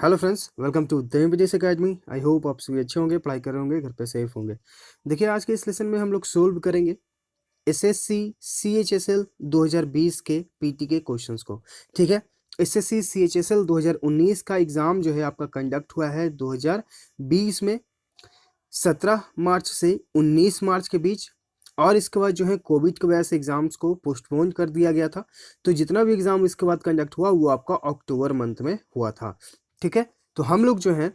Hello friends, welcome to the MBDS academy. I hope आप सभी अच्छे होंगे, पढ़ाई कर रहे होंगे, घर पे सेफ होंगे। देखिए, आज के इस लेसन में हम लोग सोल्व करेंगे एसएससी सीएचएसएल 2020 के पीटी के क्वेश्चंस को। ठीक है, एसएससी सीएचएसएल 2019 का एग्जाम जो है आपका कंडक्ट हुआ है 2020 में 17 मार्च से 19 मार्च के बीच, और इसके बाद जो है कोविड की वजह से एग्जाम्स को पोस्टपोन कर दिया गया था। तो जितना भी एग्जाम इसके बाद कंडक्ट हुआ वो आपका अक्टूबर मंथ में हुआ था। ठीक है, तो हम लोग जो है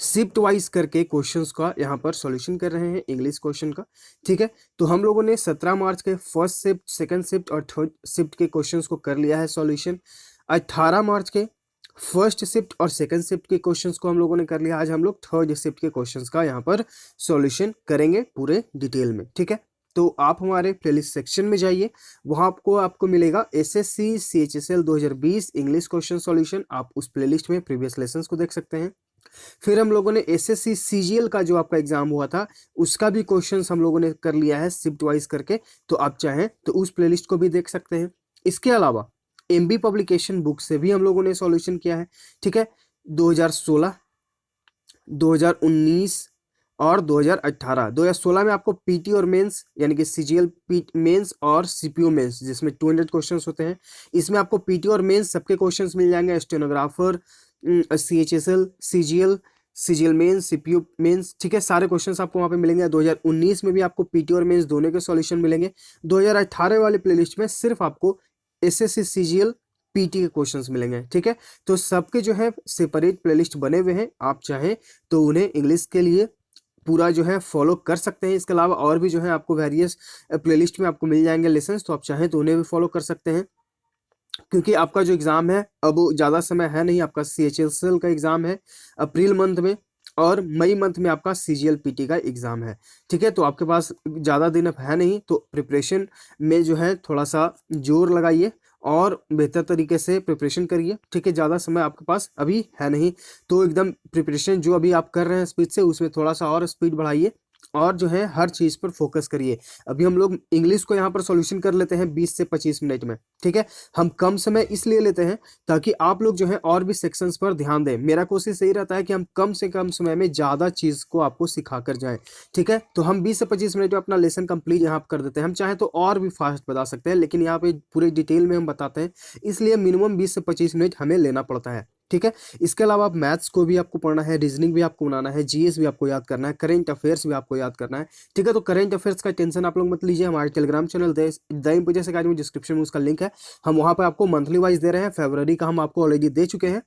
शिफ्ट वाइज करके क्वेश्चंस का यहाँ पर सॉल्यूशन कर रहे हैं, इंग्लिश क्वेश्चन का। ठीक है, तो हम लोगों ने 17 मार्च के फर्स्ट शिफ्ट, सेकंड शिफ्ट और थर्ड शिफ्ट के क्वेश्चंस को कर लिया है सॉल्यूशन। 18 मार्च के फर्स्ट शिफ्ट और सेकंड शिफ्ट के क्वेश्चंस को हम लोगों ने कर लिया। आज हम लोग थर्ड शिफ्ट के क्वेश्चंस का यहाँ पर सॉल्यूशन करेंगे पूरे डिटेल में। ठीक है, तो आप हमारे प्लेलिस्ट सेक्शन में जाइए, वहां आपको मिलेगा SSC CHSL 2020 English question solution. आप उस प्लेलिस्ट में प्रीवियस लेसन्स को देख सकते हैं। फिर हम लोगों ने एसएससी सीजीएल का जो आपका एग्जाम हुआ था उसका भी क्वेश्चंस हम लोगों ने कर लिया है शिफ्ट वाइज करके, तो आप चाहें तो उस प्लेलिस्ट को भी देख सकते हैं। इसके अलावा एमबी पब्लिकेशन बुक से भी हम लोगों ने सॉल्यूशन किया है। ठीक है, 2016, 2019 और 2018। 2016 में आपको पीटी और मेंस यानी कि सीजीएल मेंस और सीपीओ मेंस, जिसमें 200 क्वेश्चंस होते हैं, इसमें आपको पीटी और मेंस सबके क्वेश्चंस मिल जाएंगे। Stenographer, CHSL, CGL mains, CPO mains, ठीक है, सारे क्वेश्चंस आपको वहाँ पे मिलेंगे। 2019 में भी आपको पीटी और मेंस दोनों के सॉल्यूशन मिलेंगे। 2018 वाले प्लेलिस्ट में सिर्फ आपको एसएससी सीजीएल पीटी के क्वेश्चंस मिलेंगे। ठीक है, तो सबके जो है सेपरेट प्लेलिस्ट बने हुए हैं, आप चाहें तो उन्हें इंग्लिश के लिए पूरा जो है फॉलो कर सकते हैं। इसके अलावा और भी जो है आपको वेरियस प्लेलिस्ट में आपको मिल जाएंगे लेसन्स, तो आप चाहें तो उन्हें भी फॉलो कर सकते हैं। क्योंकि आपका जो एग्ज़ाम है अब ज़्यादा समय है नहीं, आपका सीएचएसएल का एग्ज़ाम है अप्रैल मंथ में, और मई मंथ में आपका सीजीएल पीटी का एग्ज़ाम है। ठीक है, तो आपके पास ज़्यादा दिन अब है नहीं, तो प्रिपरेशन में जो है थोड़ा सा जोर लगाइए और बेहतर तरीके से प्रिपरेशन करिए। ठीक है, ज़्यादा समय आपके पास अभी है नहीं, तो एकदम प्रिपरेशन जो अभी आप कर रहे हैं स्पीड से, उसमें थोड़ा सा और स्पीड बढ़ाइए और जो है हर चीज़ पर फोकस करिए। अभी हम लोग इंग्लिश को यहाँ पर सॉल्यूशन कर लेते हैं 20 से 25 मिनट में। ठीक है, हम कम समय इसलिए लेते हैं ताकि आप लोग जो है और भी सेक्शंस पर ध्यान दें। मेरा कोशिश यही रहता है कि हम कम से कम समय में ज़्यादा चीज़ को आपको सिखा कर जाएँ। ठीक है, तो हम 20 से 25 मिनट में अपना लेसन कंप्लीट यहाँ पर कर देते हैं। हम चाहें तो और भी फास्ट बता सकते हैं, लेकिन यहाँ पे पूरे डिटेल में हम बताते हैं, इसलिए मिनिमम 20 से 25 मिनट हमें लेना पड़ता है। ठीक है, इसके अलावा आप मैथ्स को भी आपको पढ़ना है, रीजनिंग भी आपको बनाना है, जीएस भी आपको याद करना है, करेंट अफेयर्स भी आपको याद करना है। ठीक है, तो करेंट अफेयर्स का टेंशन आप लोग मत लीजिए। हमारे telegram channel the MBDS academy, description में उसका लिंक है, हम वहाँ पर आपको मंथली वाइज दे रहे हैं। फरवरी का हम आपको ऑलरेडी दे चुके हैं।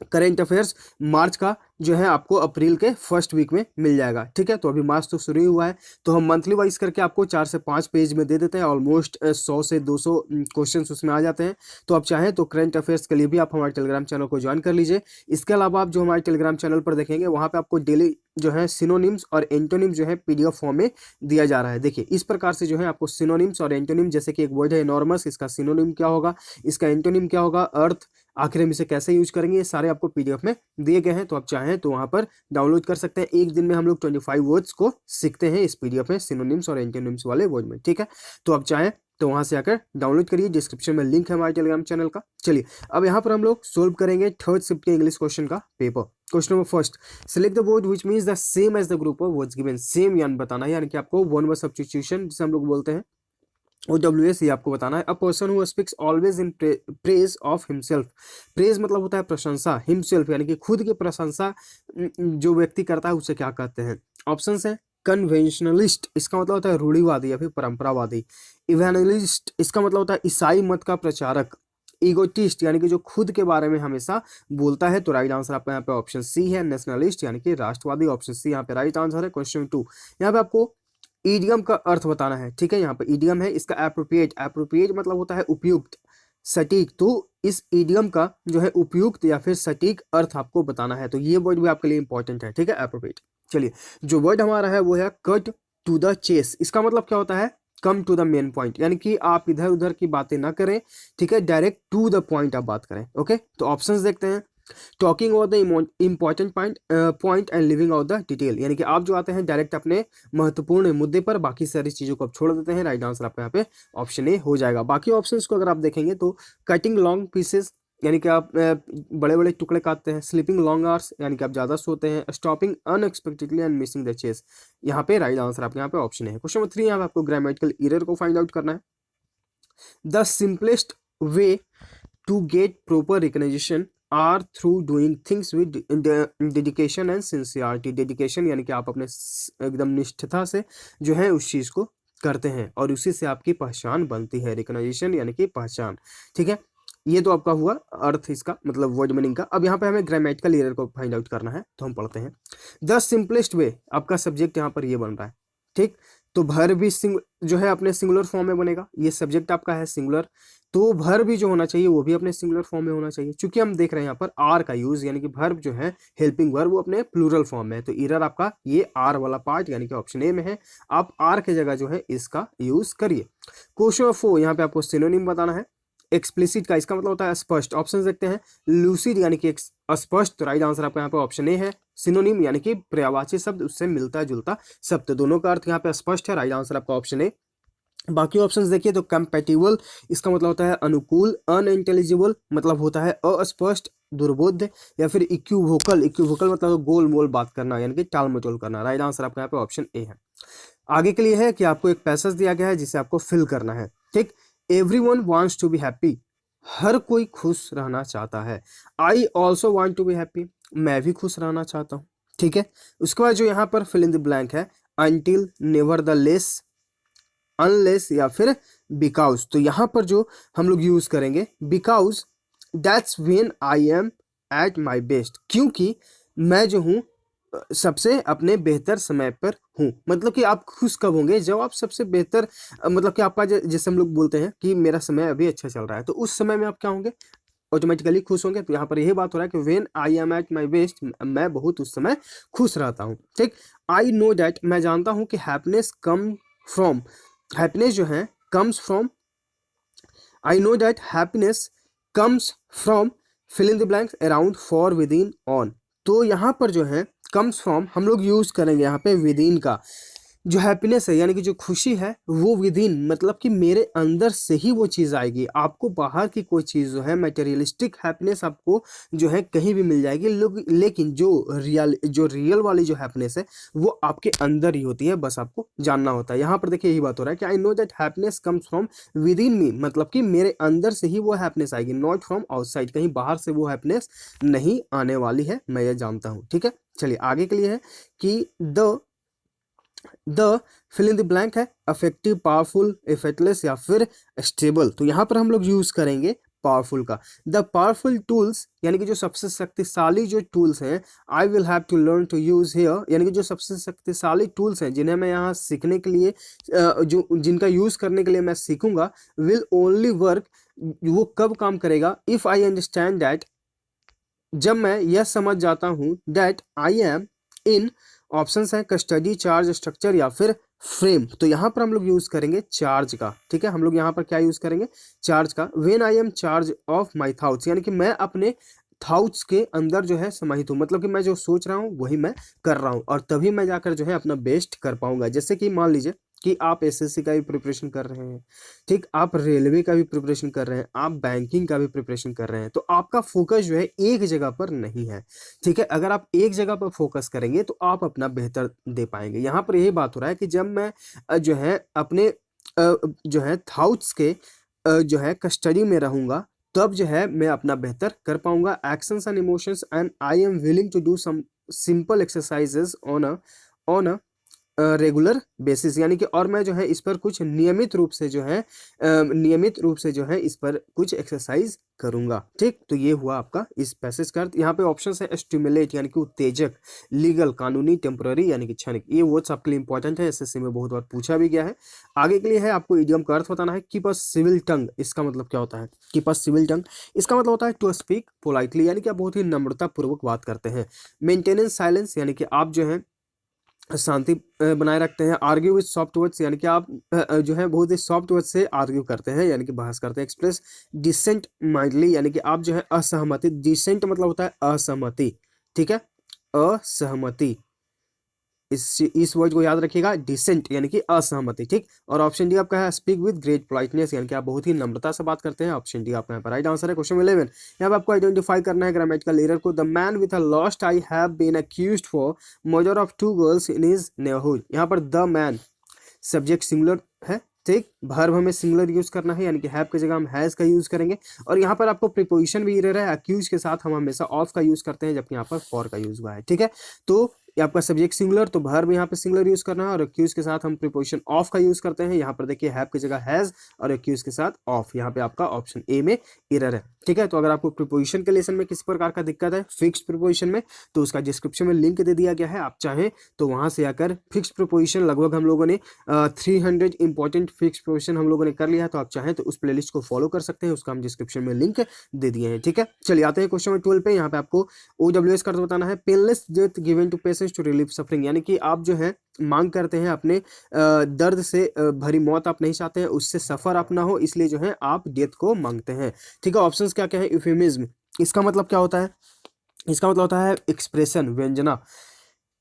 करेंट अफेयर्स मार्च का जो है आपको अप्रैल के फर्स्ट वीक में मिल जाएगा। ठीक है, तो अभी मार्च तो शुरू ही हुआ है, तो हम मंथली वाइज करके आपको 4 से 5 पेज में दे देते हैं। ऑलमोस्ट 100 से 200 क्वेश्चन उसमें आ जाते हैं। तो आप चाहें तो करंट अफेयर्स के लिए भी आप हमारे टेलीग्राम चैनल को ज्वाइन कर लीजिए। इसके अलावा आप जो हमारे टेलीग्राम चैनल पर देखेंगे वहाँ पर आपको डेली जो है सिनोनिम्स और एंटोनिम्स जो है पीडीएफ फॉर्म में दिया जा रहा है। देखिए, इस प्रकार से जो है आपको सिनोनिम्स और एंटोनिम, जैसे कि एक वर्ड है एनॉर्मस, इसका सिनोनिम क्या होगा, इसका एंटोनिम क्या होगा, अर्थ, आखिर हम इसे कैसे यूज करेंगे, ये सारे आपको पीडीएफ में दिए गए हैं। तो आप चाहें तो वहां पर डाउनलोड कर सकते हैं। एक दिन में हम लोग 25 वर्ड्स को सीखते हैं इस पीडीएफ में, सिनोनिम्स और एंटोनिम्स वाले वर्ड में। ठीक है, तो आप चाहें तो वहां से आकर डाउनलोड करिए, डिस्क्रिप्शन में लिंक है हमारे टेलीग्राम चैनल का। चलिए, अब यहाँ पर हम लोग सोल्व करेंगे थर्ड शिफ्ट के इंग्लिश क्वेश्चन का पेपर। Question number first, select the word which means the same as the group of words given. Same यानी बताना है, यानी कि आपको वन वर्ड सब्स्टिट्यूशन जिसे हम लोग बोलते हैं, OWS, ये आपको बताना है। A person who speaks always in praise of himself. Praise मतलब होता है प्रशंसा, हिमसेल्फ यानी कि खुद की प्रशंसा जो व्यक्ति करता है उसे क्या कहते हैं। ऑप्शंस है कन्वेंशनलिस्ट, इसका मतलब होता है रूढ़िवादी या फिर परंपरावादी। इवेंजलिस्ट, इसका मतलब होता है ईसाई मत का प्रचारक। ईगोटिस्ट, यानी कि जो खुद के बारे में हमेशा बोलता है। तो राइट आंसर आपका यहाँ पे ऑप्शन सी है, नेशनलिस्ट यानी कि राष्ट्रवादी। ऑप्शन सी यहाँ पे राइट आंसर है। क्वेश्चन 2, यहाँ पे आपको ईडियम का अर्थ बताना है। ठीक है, यहाँ पे ईडियम है, इसका एप्रोप्रिएट, एप्रोप्रिएट मतलब होता है उपयुक्त, सटीक। तो इस ईडियम का जो है उपयुक्त या फिर सटीक अर्थ आपको बताना है, तो ये वर्ड भी आपके लिए इंपॉर्टेंट है। ठीक है, एप्रोप्रिएट। चलिए, जो वर्ड हमारा है वो है कट टू द चेस। इसका मतलब क्या होता है, come to the main point, यानी कि आप इधर उधर की बातें ना करें। ठीक है, डायरेक्ट टू द पॉइंट आप बात करें। ओके, तो ऑप्शंस देखते हैं। Talking about the important point and living out the detail, यानी कि आप जो आते हैं डायरेक्ट अपने महत्वपूर्ण मुद्दे पर, बाकी सारी चीज़ों को आप छोड़ देते हैं। राइट आंसर आपका यहाँ पे ऑप्शन ए हो जाएगा। बाकी ऑप्शंस को अगर आप देखेंगे तो कटिंग लॉन्ग पीसेस, यानी कि आप बड़े बड़े टुकड़े काटते हैं। स्लीपिंग लॉन्ग आवर्स यानी कि आप ज़्यादा सोते हैं। Stopping unexpectedly and missing the chase, यहाँ पे राइट आंसर आपके यहाँ पे ऑप्शन है। क्वेश्चन नंबर 3, यहाँ पे आपको ग्रामेटिकल एरर को फाइंड आउट करना है। The simplest way to get proper recognition are through doing things with dedication and sincerity. Dedication यानी कि आप अपने एकदम निष्ठता से जो है उस चीज़ को करते हैं और उसी से आपकी पहचान बनती है। रिकग्निशन यानी कि पहचान, ठीक है। ये तो आपका हुआ अर्थ इसका, मतलब वर्ड मीनिंग का। अब यहाँ पे हमें ग्रामेटिकल एरर को फाइंड आउट करना है, तो हम पढ़ते हैं। द सिंपलेस्ट वे, आपका सब्जेक्ट यहाँ पर ये बन रहा है, ठीक। तो भर भी जो है अपने सिंगुलर फॉर्म में बनेगा। ये सब्जेक्ट आपका है सिंगुलर, तो भर भी जो होना चाहिए वो भी अपने सिंगुलर फॉर्म में होना चाहिए। क्योंकि हम देख रहे हैं यहाँ पर आर का यूज, यानी कि वर्ब जो है हेल्पिंग वर्ब वो अपने प्लूरल फॉर्म में है। तो एरर आपका ये आर वाला पार्ट यानी कि ऑप्शन ए में है। आप आर के जगह जो है इसका यूज करिए। क्वेश्चन 4, यहाँ पे आपको सिनोनिम बताना है। एक्सप्लिसिट का इसका मतलब होता है स्पष्ट। ऑप्शन देखते हैं। लूसिड यानी कि अस्पष्ट, तो राइट आंसर आपका यहाँ पे ऑप्शन ए है। सिनोनिम यानी कि पर्यायवाची शब्द, उससे मिलता जुलता शब्द, दोनों का अर्थ यहाँ पे स्पष्ट है। राइट आंसर आपका ऑप्शन ए। बाकी ऑप्शंस देखिए तो कंपैटिबल इसका मतलब होता है अनुकूल। अनइंटेलिजिबल मतलब होता है अस्पष्ट, दुर्बोध्य, या फिर इक्विवोकल। इक्विवोकल मतलब गोल मोल बात करना यानी कि टाल मटोल करना। राइट आंसर आपका यहाँ पे ऑप्शन ए है। आगे के लिए है कि आपको एक पैसेज दिया गया है जिसे आपको फिल करना है, ठीक। Everyone wants to be happy, हर कोई खुश रहना चाहता है। I also want to be happy, मैं भी खुश रहना चाहता हूँ, ठीक है। उसके बाद जो यहाँ पर फिल इन द ब्लैंक है, until, never the less, unless, या फिर बिकॉज। तो यहाँ पर जो हम लोग यूज करेंगे because that's when I am at my best, क्योंकि मैं जो हूँ सबसे अपने बेहतर समय पर हूँ। मतलब कि आप खुश कब होंगे, जब आप सबसे बेहतर मतलब कि आपका जैसे हम लोग बोलते हैं कि मेरा समय अभी अच्छा चल रहा है, तो उस समय में आप क्या होंगे, ऑटोमेटिकली खुश होंगे। तो यहाँ पर यही बात हो रहा है कि when I am at my best, मैं बहुत उस समय खुश रहता हूँ, ठीक। आई नो दैट, मैं जानता हूँ कि हैप्पीनेस कम फ्रॉम, हैप्पीनेस जो है comes from, I know that happiness comes from fill in the blanks around for with in on. तो यहाँ पर जो है कम्स फ्रॉम हम लोग यूज करेंगे यहाँ पे विद इन का। जो हैप्पीनेस है यानी कि जो खुशी है वो विद इन, मतलब कि मेरे अंदर से ही वो चीज़ आएगी। आपको बाहर की कोई चीज़ जो है मटेरियलिस्टिक हैप्पीनेस आपको जो है कहीं भी मिल जाएगी, लेकिन जो रियल वाली जो हैप्पीनेस है वो आपके अंदर ही होती है, बस आपको जानना होता है। यहाँ पर देखिए यही बात हो रहा है कि I know that happiness comes from within me, मतलब कि मेरे अंदर से ही वो हैप्पीनेस आएगी, नॉट फ्रॉम आउटसाइड, कहीं बाहर से वो हैप्पीनेस नहीं आने वाली है, मैं ये जानता हूँ, ठीक है। चलिए आगे के लिए है कि the fill in the blank है अफेक्टिव, पावरफुल, इफेक्टलेस, या फिर स्टेबल। तो यहाँ पर हम लोग यूज करेंगे पावरफुल का। द पावरफुल टूल्स यानी कि जो सबसे शक्तिशाली जो टूल्स हैं, I will have to learn to use here, यानी कि जो सबसे शक्तिशाली टूल्स हैं जिन्हें मैं यहाँ सीखने के लिए जो जिनका यूज करने के लिए मैं सीखूंगा, विल ओनली वर्क, वो कब काम करेगा, इफ आई अंडरस्टैंड दैट, जब मैं यह समझ जाता हूं, that I am in, options है कस्टडी, चार्ज, स्ट्रक्चर, या फिर फ्रेम। तो यहाँ पर हम लोग यूज करेंगे चार्ज का, ठीक है। हम लोग यहाँ पर क्या यूज करेंगे, चार्ज का। When I am charge of my thoughts, यानी कि मैं अपने थाउट्स के अंदर जो है समाहित हूँ, मतलब कि मैं जो सोच रहा हूँ वही मैं कर रहा हूँ, और तभी मैं जाकर जो है अपना बेस्ट कर पाऊंगा। जैसे कि मान लीजिए कि आप एसएससी का भी प्रिपरेशन कर रहे हैं, ठीक, आप रेलवे का भी प्रिपरेशन कर रहे हैं, आप बैंकिंग का भी प्रिपरेशन कर रहे हैं, तो आपका फोकस जो है एक जगह पर नहीं है, ठीक है। अगर आप एक जगह पर फोकस करेंगे तो आप अपना बेहतर दे पाएंगे। यहाँ पर यही बात हो रहा है कि जब मैं जो है अपने जो है थाउट्स के जो है कस्टडी में रहूंगा, तब जो है मैं अपना बेहतर कर पाऊंगा। Actions and emotions, and I am willing to do some simple exercises on a regular basis, यानी कि और मैं जो है इस पर कुछ नियमित रूप से जो है इस पर कुछ एक्सरसाइज करूंगा, ठीक। तो ये हुआ आपका इस पैसेज का अर्थ। यहाँ पे ऑप्शन है स्टिमुलेट यानी कि उत्तेजक, लीगल कानूनी, टेम्पररी यानी कि क्षणिक। ये वर्ड्स आपके लिए इंपॉर्टेंट है, एसएससी में बहुत बार पूछा भी गया है। आगे के लिए है आपको इडियम का अर्थ बताना है। कीप अ सिविल टंग, इसका मतलब क्या होता है, कीप अ सिविल टंग इसका मतलब होता है टू स्पीक पोलाइटली, यानी कि आप बहुत ही नम्रता पूर्वक बात करते हैं। मेंटेनेंस साइलेंस यानी कि आप जो है शांति बनाए रखते हैं। आर्ग्यू विद सॉफ्ट वर्ड्स यानी कि आप जो है बहुत ही सॉफ्ट वर्ड से आर्ग्यू करते हैं, यानी कि बहस करते हैं। एक्सप्रेस डिसेंट माइंडली यानी कि आप जो है असहमति, डिसेंट मतलब होता है असहमति, ठीक है, असहमति। इस वर्ड को याद रखिएगा, डिसेंट यानी कि असहमति, ठीक। और ऑप्शन डी आपका है स्पीक विद ग्रेट पोलाइटनेस, यानी कि आप बहुत ही नम्रता से बात करते हैं। ऑप्शन डी आपका यहाँ पर राइट आंसर है। क्वेश्चन 11, यहाँ पे आपको आइडेंटिफाई करना है ग्रामेटिकल एरर को। The man with a lost eye have been accused for murder of 2 girls in his neighbourhood. यहाँ पर द मैन सब्जेक्ट सिंगुलर है, ठीक। वर्ब हमें सिंगुलर यूज करना है, यानी कि हैव की जगह हम हैज का यूज करेंगे। और यहाँ पर आपको प्रीपोजिशन भी एरर है, अक्यूज के साथ हम हमेशा ऑफ का यूज करते हैं, जबकि यहाँ पर फॉर का यूज हुआ है, ठीक है। तो ये आपका सब्जेक्ट सिंगुलर, तो वर्ब यहाँ पे सिंगुलर यूज करना है, और अक्यूज के साथ हम प्रीपोजिशन ऑफ का यूज करते हैं। यहाँ पर देखिए हैव की जगह हैज और अक्यूज के साथ ऑफ, यहाँ पे आपका ऑप्शन ए में एरर है, ठीक है। तो अगर आपको प्रीपोजिशन के लेसन में किसी प्रकार का दिक्कत है फिक्स प्रीपोजिशन में, तो उसका डिस्क्रिप्शन में लिंक दे दिया गया है, आप चाहें तो वहां से आकर फिक्स प्रीपोजिशन लगभग हम लोगों ने 300 इंपॉर्टेंट फिक्स प्रीपोजिशन हम लोगों ने कर लिया है, तो आप चाहें तो उस प्लेलिस्ट को फॉलो कर सकते हैं, उसका हम डिस्क्रिप्शन में लिंक दे दिए हैं, ठीक है। चलिए आते हैं क्वेश्चन 12 पे। यहाँ पे आपको OWS का अर्थ बताना है, painless death given to patients to relieve suffering, यानी कि आप जो है मांग करते हैं अपने दर्द से भरी मौत आप नहीं चाहते हैं, उससे सफर आप ना हो, इसलिए जो है आप डेथ को मांगते हैं, ठीक है। ऑप्शंस क्या क्या है? यूफेमिज्म, इसका मतलब क्या होता है? इसका मतलब होता है एक्सप्रेशन, व्यंजना।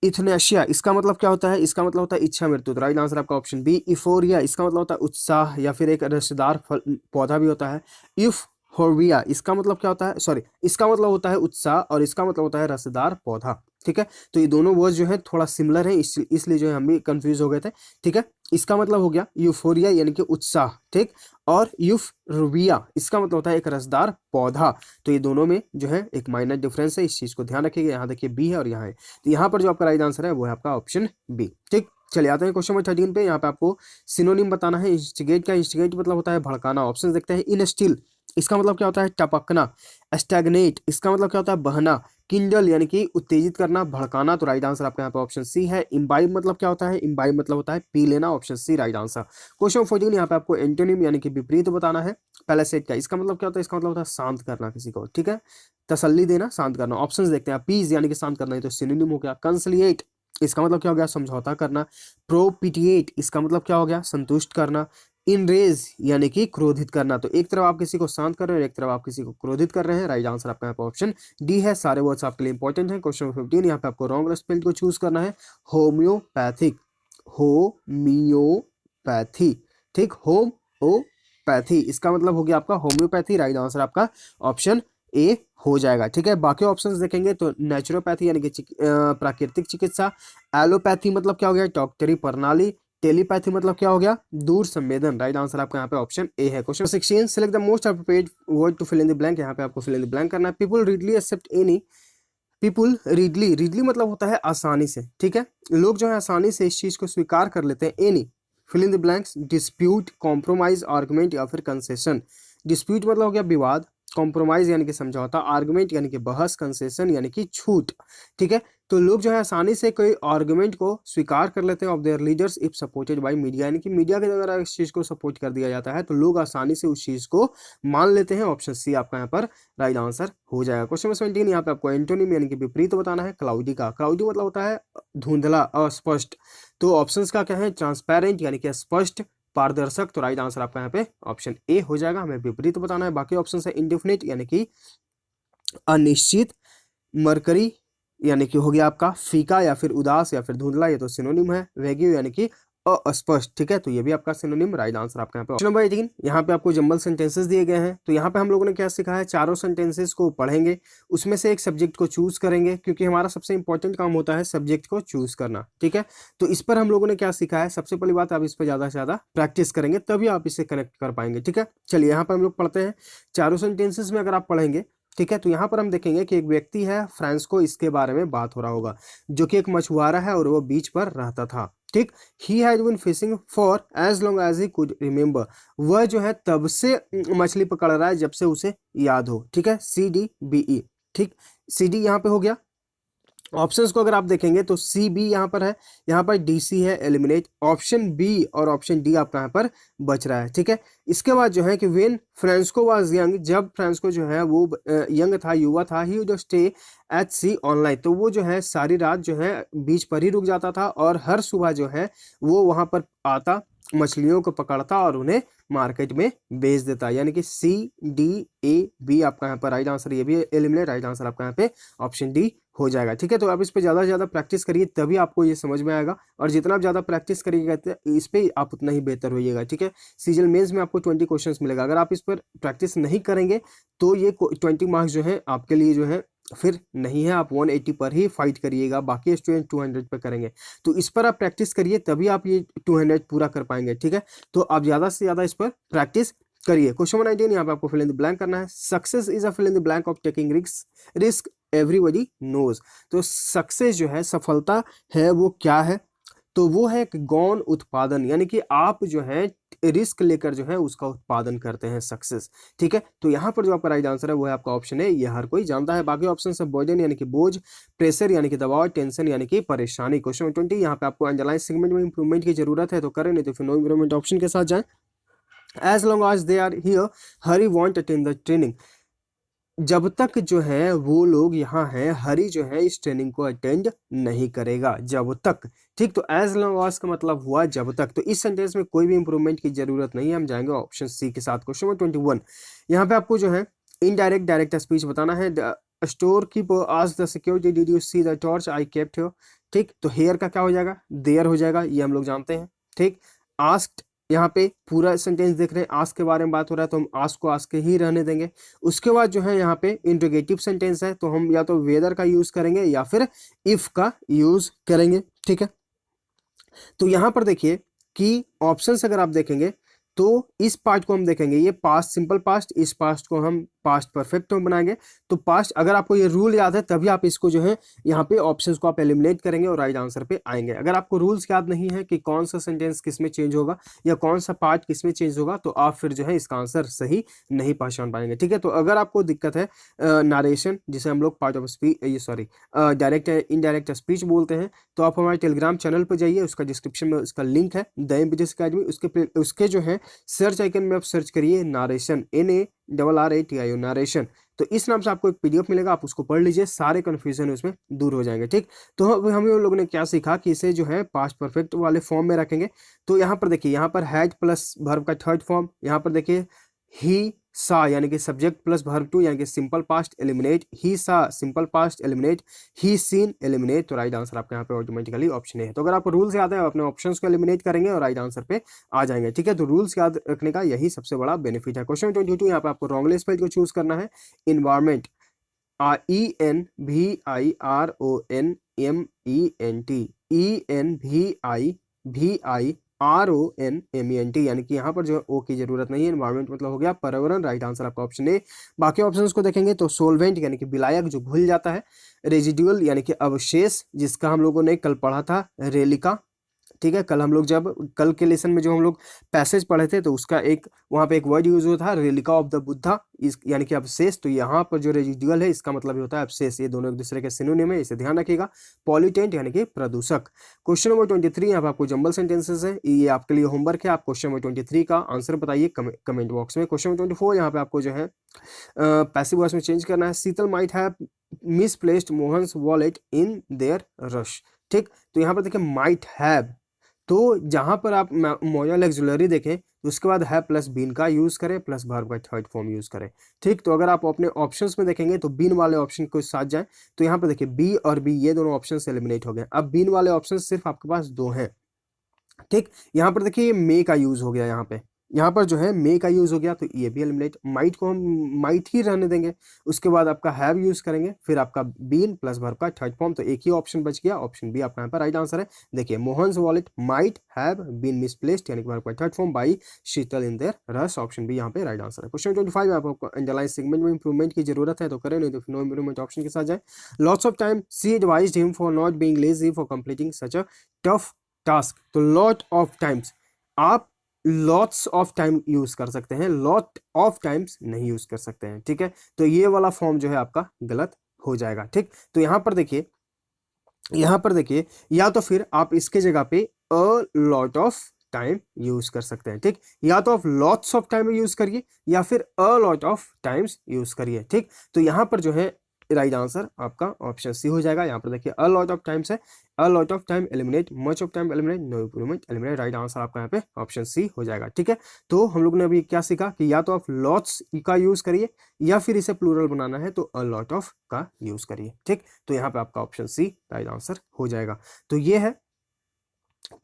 इथनेशिया, इसका मतलब क्या होता है? इसका मतलब होता है इच्छा मृत्यु। तो राइट आंसर आपका ऑप्शन बी इफोरिया, इसका मतलब होता है उत्साह या फिर एक रसदार फल पौधा भी होता है। यूफोर्बिया, इसका मतलब क्या होता है? सॉरी, इसका मतलब होता है उत्साह और इसका मतलब होता है रसदार पौधा, ठीक है। तो ये दोनों वर्ड जो है थोड़ा सिमिलर है, इसलिए जो है हम भी कंफ्यूज हो गए थे, ठीक है। इसका मतलब हो गया यूफोरिया यानी कि उत्साह, ठीक। और यूफोर्बिया इसका मतलब होता है एक रसदार पौधा। तो ये दोनों में जो है एक माइनर डिफरेंस है, इस चीज को ध्यान रखिएगा। यहाँ देखिए बी है और यहाँ है, तो यहाँ पर जो आपका राइट आंसर है वो है आपका ऑप्शन बी, ठीक। चलिए आते हैं क्वेश्चन नंबर 13 पे। यहाँ पे आपको सिनोनिम बताना है इंस्टिगेट का। इंस्टिगेट मतलब होता है भड़काना। ऑप्शन देखते हैं, इनस्टिल इसका मतलब क्या होता है? टपकना। स्टैग्नेट इसका मतलब क्या होता है? बहना। किंडल यानी कि उत्तेजित करना, भड़काना। तो राइट आंसर आपका यहाँ पे ऑप्शन सी है। इम्बाइब मतलब क्या होता है? इम्बाइब मतलब होता है पी लेना। Option C right answer. Question 14 यहाँ पे आपको एंटोनिम यानी कि विपरीत बताना है पैलेसेट का। इसका मतलब क्या होता है? इसका मतलब होता है शांत करना किसी को, ठीक है, तसल्ली देना, शांत करना। ऑप्शंस देखते हैं, पीस यानी कि शांत करना, तो सिनोनिम हो गया। कंसलिएट इसका मतलब क्या हो गया? समझौता करना। प्रोपिटिएट इसका मतलब क्या हो गया? संतुष्ट करना। इनरेज यानी कि क्रोधित करना। तो एक तरफ आप किसी को शांत कर रहे हैं और एक तरफ आप किसी को क्रोधित कर रहे हैं। राइट आंसर आपका यहाँ पे ऑप्शन डी है। सारे वर्ड्स आपके लिए इंपॉर्टेंट हैं। क्वेश्चन 15 यहाँ पे आपको रॉन्ग स्पेल्ड को चूज करना है। होम्योपैथिक, होम्योपैथी, ठीक। होम्योपैथी इसका मतलब हो गया आपका होम्योपैथी। राइट आंसर आपका ऑप्शन ए हो जाएगा, ठीक है। बाकी ऑप्शंस देखेंगे तो नेचुरोपैथी यानी कि प्राकृतिक चिकित्सा। एलोपैथी मतलब क्या हो गया? डॉक्टरी प्रणाली। टेलीपैथी मतलब क्या हो गया? दूर संवेदन। राइट आंसर आपका यहाँ पे ऑप्शन ए है। Question 16, select the most appropriate word to fill in the blank. यहाँ पे आपको फिल इन द ब्लैंक करना है। People readily accept any. People readily, readily मतलब होता है आसानी से, ठीक है। लोग जो है आसानी से इस चीज को स्वीकार कर लेते हैं। Any, fill in the blanks, dispute, compromise, argument या फिर कंसेशन। डिस्प्यूट मतलब हो गया विवाद, कॉम्प्रोमाइज यानी कि समझौता, आर्गुमेंट यानी कि बहस, कंसेशन यानी कि छूट, ठीक है। तो लोग जो है आसानी से कोई आर्गुमेंट को स्वीकार कर लेते हैं of their leaders if supported by media, यानी कि मीडिया के द्वारा इस चीज को सपोर्ट कर दिया जाता है तो लोग आसानी से उस चीज को मान लेते हैं। ऑप्शन सी आपका यहाँ पर राइट आंसर हो जाएगा। क्वेश्चन नंबर 17 यहाँ पे आपको एंटोनिम यानी कि विपरीत बताना है क्लाउडी का। क्लाउडी मतलब होता है धुंधला, अस्पष्ट। तो ऑप्शंस का क्या है? ट्रांसपेरेंट यानी कि स्पष्ट, पारदर्शक। तो राइट आंसर आपका यहाँ पे ऑप्शन ए हो जाएगा। हमें विपरीत बताना है। बाकी ऑप्शन है इंडेफिनिट यानी कि अनिश्चित, मरकरी यानी कि हो गया आपका फीका या फिर उदास या फिर धुंधला, ये तो सिनोनिम है। वेग्यू यानी कि अस्पष्ट, ठीक है, तो ये भी आपका सिनोनिम। राइट आंसर आपका यहाँ पे ऑप्शन नंबर 18 यहाँ पे आपको जंबल सेंटेंसेस दिए गए हैं। तो यहाँ पे हम लोगों ने क्या सीखा है? चारों सेंटेंसेस को पढ़ेंगे, उसमें से एक सब्जेक्ट को चूज करेंगे, क्योंकि हमारा सबसे इंपॉर्टेंट काम होता है सब्जेक्ट को चूज करना, ठीक है। तो इस पर हम लोगों ने क्या सीखा है? सबसे पहली बात, आप इस पर ज्यादा से ज्यादा प्रैक्टिस करेंगे तभी आप इसे कनेक्ट कर पाएंगे, ठीक है। चलिए यहाँ पर हम लोग पढ़ते हैं चारों सेंटेंसेस में। अगर आप पढ़ेंगे, ठीक है, तो यहाँ पर हम देखेंगे कि एक व्यक्ति है, फ्रांसिस्को, इसके बारे में बात हो रहा होगा, जो कि एक मछुआरा है और वो बीच पर रहता था, ठीक। He has been fishing for as long as he could remember. वह जो है तब से मछली पकड़ रहा है जब से उसे याद हो, ठीक है। CDBE, ठीक। CD यहाँ पे हो गया। ऑप्शंस को अगर आप देखेंगे तो CB यहाँ पर है, यहाँ पर DC है, एलिमिनेट। ऑप्शन बी और ऑप्शन डी आपका यहाँ पर बच रहा है, ठीक है। इसके बाद जो है कि व्हेन फ्रांसिस्को वाज यंग, जब फ्रांसिस्को जो है वो यंग था, युवा था, he would stay at sea online. तो वो जो है सारी रात जो है बीच पर ही रुक जाता था और हर सुबह जो है वो वहां पर आता, मछलियों को पकड़ता और उन्हें मार्केट में बेच देता है, यानी कि CDAB आपका यहाँ पर राइट आंसर, ये भी एलिमिनेट, राइट आंसर आपका यहाँ पे ऑप्शन डी हो जाएगा। ठीक है, तो आप इस पे ज़्यादा से ज़्यादा प्रैक्टिस करिए, तभी आपको ये समझ में आएगा, और जितना आप ज़्यादा प्रैक्टिस करिएगा इस पे आप उतना ही बेहतर होइएगा। ठीक है, सीजीएल मेंस में आपको 20 क्वेश्चंस मिलेगा, अगर आप इस पर प्रैक्टिस नहीं करेंगे तो ये 20 मार्क्स जो है आपके लिए जो है फिर नहीं है, आप 180 पर ही फाइट करिएगा, बाकी स्टूडेंट 200 पर करेंगे। तो इस पर आप प्रैक्टिस करिए, तभी आप ये 200 पूरा कर पाएंगे। ठीक है, तो आप ज़्यादा से ज़्यादा इस पर प्रैक्टिस करिए। क्वेश्चन नंबर 19 यहाँ पे आपको फिल इन द ब्लैंक करना है। Success is a fill in the blank of taking risk everybody knows. तो सक्सेस जो है, सफलता है, वो क्या है? तो वो है एक गौण उत्पादन, यानी कि आप जो है रिस्क लेकर जो है उसका उत्पादन करते हैं, सक्सेस। ठीक है, तो यहाँ पर जो आपका राइट आंसर है वो है आपका ऑप्शन है, ये हर कोई जानता है। बाकी ऑप्शन सब बर्डन यानी कि बोझ, प्रेशर यानी कि दबाव, टेंशन यानी कि परेशानी। क्वेश्चन नंबर 20 यहाँ पे आपको अंडरलाइन सेगमेंट में इंप्रूवमेंट की जरूरत है तो करें, नहीं तो फिर नो इंप्रूवमेंट ऑप्शन के साथ जाएं। As long as they are here Hari won't attend the training. जब तक जो है वो लोग यहाँ हैं, हरी जो है इस ट्रेनिंग को अटेंड नहीं करेगा, जब तक। ठीक, तो एज लॉन्ग एज का मतलब हुआ जब तक, तो इस सेंटेंस में कोई भी इंप्रूवमेंट की जरूरत नहीं है, हम जाएंगे ऑप्शन सी के साथ। क्वेश्चन नंबर 21 यहाँ पे आपको जो है इनडायरेक्ट डायरेक्ट स्पीच बताना है। Store keeper asked the security did you see the torch I kept here. ठीक, तो हेयर का क्या हो जाएगा? देयर हो जाएगा, ये हम लोग जानते हैं। ठीक, आस्क्ड, यहाँ पे पूरा सेंटेंस देख रहे हैं, आस्क के बारे में बात हो रहा है तो हम आस्क को आस्क के ही रहने देंगे। उसके बाद जो है यहाँ पे इंट्रोगेटिव सेंटेंस है, तो हम या तो वेदर का यूज करेंगे या फिर इफ का यूज करेंगे। ठीक है, तो यहाँ पर देखिए कि ऑप्शंस अगर आप देखेंगे तो इस पार्ट को हम देखेंगे, ये पास्ट सिंपल पास्ट, इस पास्ट को हम पास्ट परफेक्ट में बनाएंगे। तो पास्ट, अगर आपको ये रूल याद है तभी आप इसको जो है यहाँ पे ऑप्शंस को आप एलिमिनेट करेंगे और राइट आंसर पे आएंगे। अगर आपको रूल्स याद नहीं है कि कौन सा सेंटेंस किस में चेंज होगा या कौन सा पार्ट किस में चेंज होगा, तो आप फिर जो है इसका आंसर सही नहीं पहचान पाएंगे। ठीक है, तो अगर आपको दिक्कत है नारेशन, जिसे हम लोग पार्ट ऑफ स्पीच, ये सॉरी डायरेक्ट इनडायरेक्ट स्पीच बोलते हैं, तो आप हमारे टेलीग्राम चैनल पर जाइए, उसका डिस्क्रिप्शन में उसका लिंक है, द एमबीजेस अकेडमी, उसके जो है सर्च आइकन में आप सर्च करिए नारेशन, NARRATIO नारेशन। तो इस नाम से आपको एक PDF मिलेगा, आप उसको पढ़ लीजिए, सारे कंफ्यूजन उसमें दूर हो जाएंगे। ठीक, तो हम लोगों ने क्या सीखा कि इसे जो है पास्ट परफेक्ट वाले फॉर्म में रखेंगे। तो यहाँ पर देखिए, यहाँ पर हैड प्लस वर्ब का थर्ड फॉर्म, यहाँ पर देखिए ही सा यानी कि सब्जेक्ट प्लस वर्ब टू यानी कि सिंपल पास्ट एलिमिनेट, ही सा सिंपल पास्ट एलिमिनेट, ही सीन एलिमिनेट। तो राइट आंसर आपका यहाँ पे ऑटोमेटिकली ऑप्शन है। तो अगर आपको रूल्स याद है, आप अपने ऑप्शंस को एलिमिनेट करेंगे और राइट आंसर पे आ जाएंगे। ठीक है, तो रूल्स याद रखने का यही सबसे बड़ा बेनिफिट है। क्वेश्चन 22 यहाँ पे आपको रॉन्गली स्पेल्ड को चूज करना है। इन्वायरमेंट, ENVIRONMENT, यानी कि यहाँ पर जो है ओ की जरूरत नहीं है, एनवायरमेंट मतलब हो गया पर्यावरण। राइट आंसर आपका ऑप्शन ए। बाकी ऑप्शंस को देखेंगे तो सोलवेंट यानी कि विलायक जो घुल जाता है, रेजिडुअल यानी कि अवशेष, जिसका हम लोगों ने कल पढ़ा था रेलिका। ठीक है, कल हम लोग जब कल के लेसन में जो हम लोग पैसेज पढ़े थे तो उसका एक वहाँ पे एक वर्ड यूज हुआ था रेलिका ऑफ द बुद्धा, इस यानी कि अवशेष। तो यहाँ पर जो रेजिडुअल है इसका मतलब होता है अवशेष, ये दोनों एक दूसरे के सिनोनिम है, इसे ध्यान रखिएगा। पॉल्यूटेंट यानी कि प्रदूषक। क्वेश्चन नंबर 23 यहाँ पर आपको जंबल सेंटेंसेस है, ये आपके लिए होमवर्क है, आप क्वेश्चन नंबर 23 का आंसर बताइए कमेंट बॉक्स में। क्वेश्चन नंबर 24 यहाँ पे आपको जो है पैसिव वॉइस में चेंज करना है। Sheetal might have misplaced Mohan's wallet in their rush. ठीक, तो यहाँ पर देखिए माइट हैव, तो जहां पर आप मॉडल एक्सुलरी देखें तो उसके बाद है प्लस बीन का यूज करें प्लस वर्ब का थर्ड फॉर्म यूज करें। ठीक, तो अगर आप अपने ऑप्शंस में देखेंगे तो बीन वाले ऑप्शन को साथ जाएं, तो यहाँ पर देखिए बी और बी ये दोनों ऑप्शन एलिमिनेट हो गए। अब बीन वाले ऑप्शन सिर्फ आपके पास दो हैं। ठीक, यहाँ पर देखिए मे का यूज हो गया, यहाँ पर जो है मे का यूज हो गया, तो ये भी एलिमिनेट। माइट को हम माइट ही रहने देंगे, उसके बाद आपका हैव यूज करेंगे, फिर आपका बीन प्लस वर्ब का थर्ड फॉर्म, तो एक ही ऑप्शन बच गया, ऑप्शन बी आपका यहाँ पर राइट आंसर है। देखिए Mohan's wallet might have been misplaced यानी कि वर्ब का third form by Sheetal in their rush, option B यहाँ पे राइट आंसर है। क्वेश्चन 25 आपको अंडरलाइन सेगमेंट में इंप्रूवमेंट की जरूरत है तो करें, नहीं तो नो इंप्रूवमेंट ऑप्शन के साथ जाए। Lots of time she advised him for not being lazy for completing such a tough task. तो लॉट ऑफ टाइम्स, आप लॉट्स ऑफ टाइम यूज कर सकते हैं, लॉट ऑफ टाइम्स नहीं यूज कर सकते हैं। ठीक है, तो ये वाला फॉर्म जो है आपका गलत हो जाएगा। ठीक, तो यहाँ पर देखिए या तो फिर आप इसके जगह पे अ लॉट ऑफ टाइम यूज कर सकते हैं। ठीक, या तो आप लॉट्स ऑफ टाइम यूज करिए या फिर अ लॉट ऑफ टाइम्स यूज करिए। ठीक, तो यहाँ पर जो है राइट आंसर आपका ऑप्शन सी हो जाएगा। यहाँ पर देखिए अ लॉट ऑफ टाइम्स है, a lot of time eliminate, much of time eliminate, no improvement eliminate, right answer आपका यहाँ पे ऑप्शन सी हो जाएगा। ठीक है, तो हम लोग ने अभी क्या सीखा कि या तो आप लॉट्स का यूज करिए या फिर इसे प्लूरल बनाना है तो अ लॉट ऑफ का यूज करिए। ठीक, तो यहाँ पे आपका ऑप्शन सी राइट आंसर हो जाएगा। तो ये है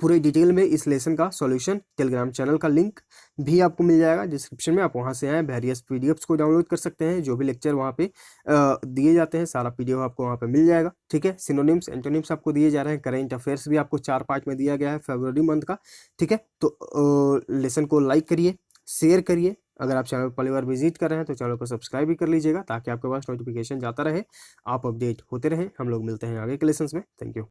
पूरे डिटेल में इस लेसन का सॉल्यूशन। टेलीग्राम चैनल का लिंक भी आपको मिल जाएगा डिस्क्रिप्शन में, आप वहां से आए वेरियस पीडीएफ्स को डाउनलोड कर सकते हैं, जो भी लेक्चर वहां पे दिए जाते हैं सारा पीडीएफ आपको वहां पे मिल जाएगा। ठीक है, सिनोनिम्स एंटोनिम्स आपको दिए जा रहे हैं, करेंट अफेयर्स भी आपको 4 पार्ट में दिया गया है फरवरी मंथ का। ठीक है, तो लेसन को लाइक करिए, शेयर करिए, अगर आप चैनल पहली बार विजिट कर रहे हैं तो चैनल को सब्सक्राइब भी कर लीजिएगा ताकि आपके पास नोटिफिकेशन जाता रहे, आप अपडेट होते रहें। हम लोग मिलते हैं आगे के लेसन्स में। Thank you.